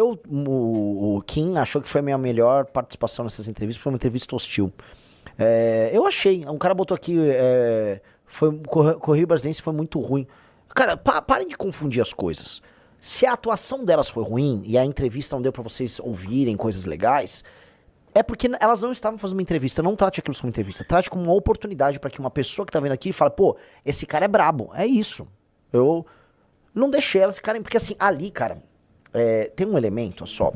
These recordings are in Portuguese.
O Kim achou que foi a minha melhor participação nessas entrevistas, foi uma entrevista hostil. Eu achei, um cara botou aqui, Correio Brasiliense foi muito ruim. Cara, parem de confundir as coisas. Se a atuação delas foi ruim e a entrevista não deu pra vocês ouvirem coisas legais, é porque elas não estavam fazendo uma entrevista. Não trate aquilo como entrevista, trate como uma oportunidade pra que uma pessoa que tá vendo aqui fale, pô, esse cara é brabo, é isso. Eu não deixei elas ficarem, porque assim, ali, cara, tem um elemento, olha só,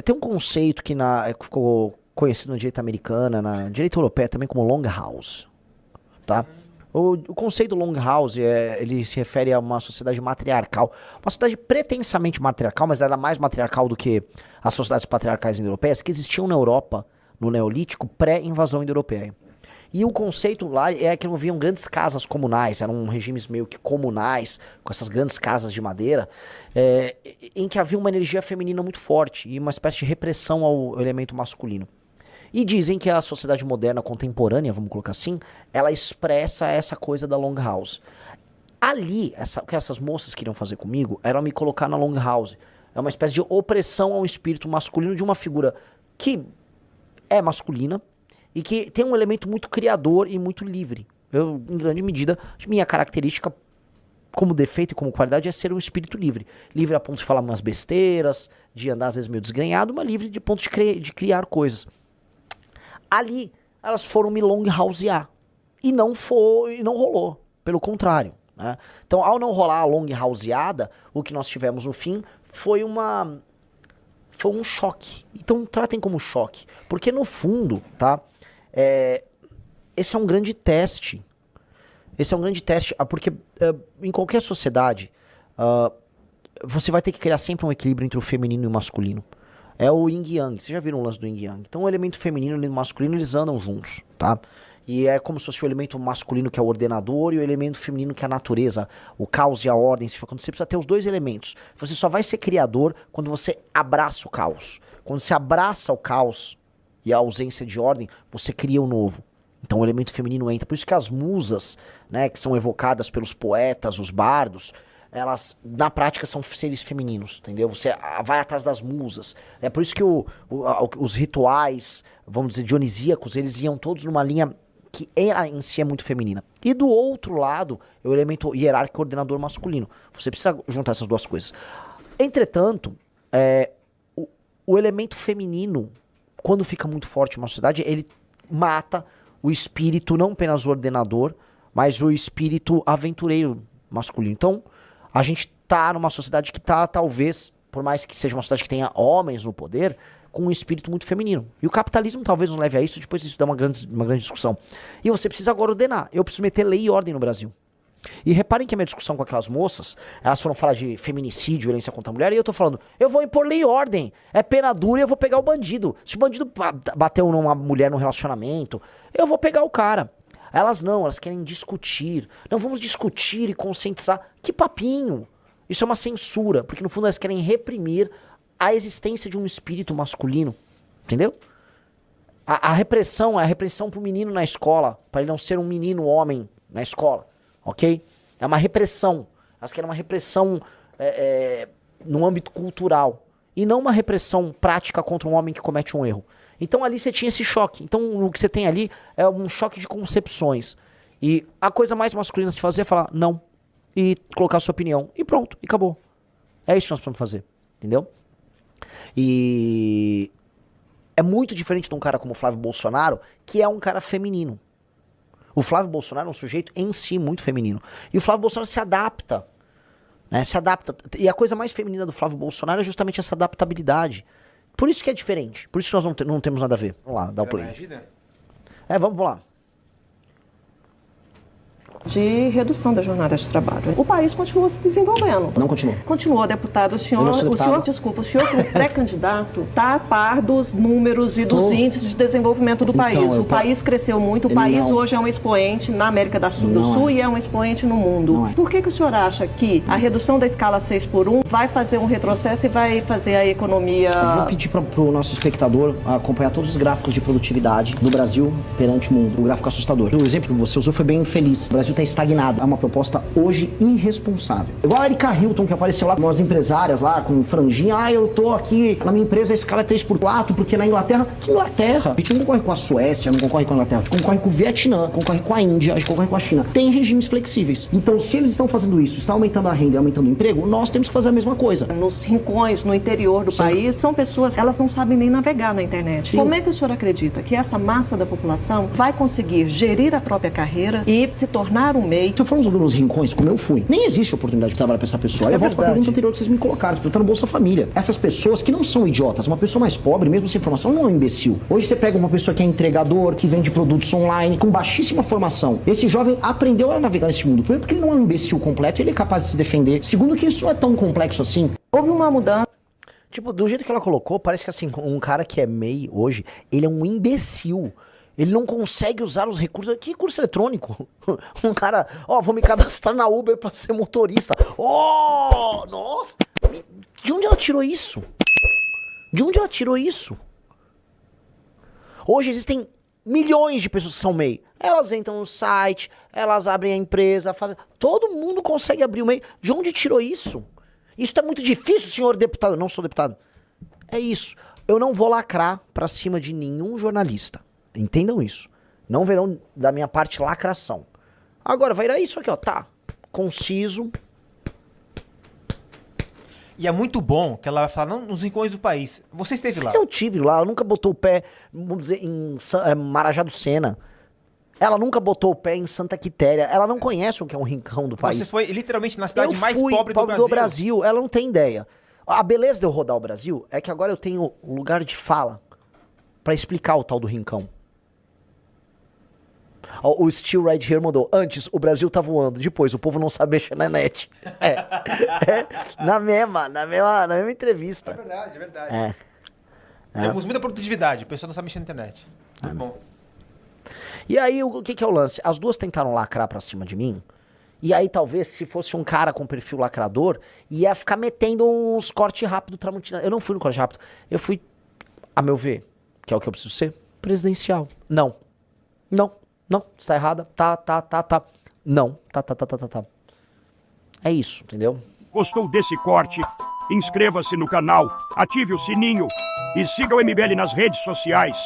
tem um conceito que ficou conhecido na direita americana, na direita europeia também como long house, tá? O conceito long house, ele se refere a uma sociedade matriarcal, uma sociedade pretensamente matriarcal, mas ela era mais matriarcal do que as sociedades patriarcais indo-europeias que existiam na Europa, no Neolítico, pré-invasão indo-europeia. E o conceito lá é que não haviam grandes casas comunais, eram regimes meio que comunais, com essas grandes casas de madeira, em que havia uma energia feminina muito forte e uma espécie de repressão ao elemento masculino. E dizem que a sociedade moderna contemporânea, vamos colocar assim, ela expressa essa coisa da long house. Ali, o que essas moças queriam fazer comigo era me colocar na long house. É uma espécie de opressão ao espírito masculino de uma figura que é masculina e que tem um elemento muito criador e muito livre. Eu, em grande medida, minha característica como defeito e como qualidade é ser um espírito livre. Livre a ponto de falar umas besteiras, de andar às vezes meio desgrenhado, mas livre de ponto de criar coisas. Ali, elas foram me long housear. E não rolou. Pelo contrário. Né? Então, ao não rolar a long houseada, o que nós tivemos no fim foi um choque. Então, tratem como choque. Porque, no fundo, tá? Esse é um grande teste. Esse é um grande teste. Porque em qualquer sociedade, você vai ter que criar sempre um equilíbrio entre o feminino e o masculino. É o yin e yang. Vocês já viram o lance do yin e yang? Então o elemento feminino e o masculino, eles andam juntos, tá? E é como se fosse o elemento masculino que é o ordenador e o elemento feminino que é a natureza, o caos e a ordem. Quando você precisa ter os dois elementos. Você só vai ser criador quando você abraça o caos. Quando você abraça o caos e a ausência de ordem, você cria o novo. Então o elemento feminino entra. Por isso que as musas, né, que são evocadas pelos poetas, os bardos, elas, na prática, são seres femininos, entendeu? Você vai atrás das musas. É por isso que os rituais, vamos dizer, dionisíacos, eles iam todos numa linha que ela em si é muito feminina. E do outro lado, é o elemento hierárquico ordenador masculino. Você precisa juntar essas duas coisas. Entretanto, o elemento feminino, quando fica muito forte em uma sociedade, ele mata o espírito, não apenas o ordenador, mas o espírito aventureiro masculino. Então, a gente tá numa sociedade que tá, talvez, por mais que seja uma sociedade que tenha homens no poder, com um espírito muito feminino. E o capitalismo talvez nos leve a isso, depois isso dá uma grande discussão. E você precisa agora ordenar. Eu preciso meter lei e ordem no Brasil. E reparem que a minha discussão com aquelas moças, elas foram falar de feminicídio, violência contra a mulher, e eu tô falando, eu vou impor lei e ordem. É pena dura e eu vou pegar o bandido. Se o bandido bateu numa mulher num relacionamento, eu vou pegar o cara. Elas não, elas querem discutir. Não, vamos discutir e conscientizar. Que papinho! Isso é uma censura, porque no fundo elas querem reprimir a existência de um espírito masculino. Entendeu? A repressão é a repressão pro menino na escola, para ele não ser um menino homem na escola. Ok? É uma repressão. Elas querem uma repressão no âmbito cultural. E não uma repressão prática contra um homem que comete um erro. Então ali você tinha esse choque. Então o que você tem ali é um choque de concepções. E a coisa mais masculina de fazer é falar não. E colocar a sua opinião. E pronto, e acabou. É isso que nós precisamos fazer. Entendeu? E é muito diferente de um cara como o Flávio Bolsonaro, que é um cara feminino. O Flávio Bolsonaro é um sujeito em si muito feminino. E o Flávio Bolsonaro se adapta. Né? Se adapta. E a coisa mais feminina do Flávio Bolsonaro é justamente essa adaptabilidade. Por isso que é diferente. Por isso que nós não temos nada a ver. Vamos lá, dá o play. Vamos lá. De redução da jornada de trabalho. O país continuou se desenvolvendo. Não continuou. Continuou, deputado. O senhor como pré-candidato, está a par dos números e dos índices de desenvolvimento do país. O país cresceu muito, o país hoje é um expoente na América do Sul e é um expoente no mundo. Por que o senhor acha que a redução da escala 6x1 vai fazer um retrocesso e vai fazer a economia... Eu vou pedir para o nosso espectador acompanhar todos os gráficos de produtividade do Brasil perante o mundo. O gráfico assustador. O exemplo que você usou foi bem feliz. O Brasil Brasil tá estagnado. É uma proposta hoje irresponsável. Igual a Erika Hilton, que apareceu lá com umas empresárias lá, com franjinha. Eu tô aqui, na minha empresa a escala é 3x4, porque na Inglaterra... Que Inglaterra? A gente não concorre com a Suécia, não concorre com a Inglaterra. A gente concorre com o Vietnã, concorre com a Índia, a gente concorre com a China. Tem regimes flexíveis. Então, se eles estão fazendo isso, está aumentando a renda e aumentando o emprego, nós temos que fazer a mesma coisa. Nos rincões, no interior do país, são pessoas, elas não sabem nem navegar na internet. Sim. Como é que o senhor acredita que essa massa da população vai conseguir gerir a própria carreira e se tornar um MEI? Se eu for nos rincões, como eu fui, nem existe oportunidade de trabalhar para essa pessoa. Eu volto para a pergunta anterior que vocês me colocaram, você está no Bolsa Família. Essas pessoas que não são idiotas, uma pessoa mais pobre, mesmo sem formação, não é um imbecil. Hoje você pega uma pessoa que é entregador, que vende produtos online, com baixíssima formação. Esse jovem aprendeu a navegar nesse mundo. Primeiro porque ele não é um imbecil completo, ele é capaz de se defender. Segundo que isso não é tão complexo assim. Houve uma mudança. Tipo, do jeito que ela colocou, parece que assim, um cara que é MEI hoje, ele é um imbecil. Ele não consegue usar os recursos. Que recurso eletrônico? Um cara, vou me cadastrar na Uber pra ser motorista. Nossa! De onde ela tirou isso? De onde ela tirou isso? Hoje existem milhões de pessoas que são MEI. Elas entram no site, elas abrem a empresa, fazem... Todo mundo consegue abrir o MEI. De onde tirou isso? Isso tá muito difícil, senhor deputado. Eu não sou deputado. É isso. Eu não vou lacrar pra cima de nenhum jornalista. Entendam isso. Não verão da minha parte lacração. Agora, vai ir isso aqui, ó. Tá. Conciso. E é muito bom que ela vai falar, não, nos rincões do país. Você esteve lá. Eu tive lá. Ela nunca botou o pé, vamos dizer, em Marajá do Sena. Ela nunca botou o pé em Santa Quitéria. Ela não conhece o que é um rincão do país. Você foi literalmente na cidade mais pobre do Brasil. Ela não tem ideia. A beleza de eu rodar o Brasil é que agora eu tenho lugar de fala pra explicar o tal do rincão. O Steel Right Here mandou. Antes, o Brasil tá voando. Depois, o povo não sabe mexer na net. Na mesma entrevista. É verdade. Temos muita produtividade. O pessoal não sabe mexer na internet. Muito bom. E aí, o que é o lance? As duas tentaram lacrar pra cima de mim. E aí, talvez, se fosse um cara com perfil lacrador, ia ficar metendo uns cortes rápido Tramontina. Eu não fui no corte rápido. Eu fui, a meu ver, que é o que eu preciso ser, presidencial. Não. Você tá errada. Tá. Não. Tá. É isso, entendeu? Gostou desse corte? Inscreva-se no canal, ative o sininho e siga o MBL nas redes sociais.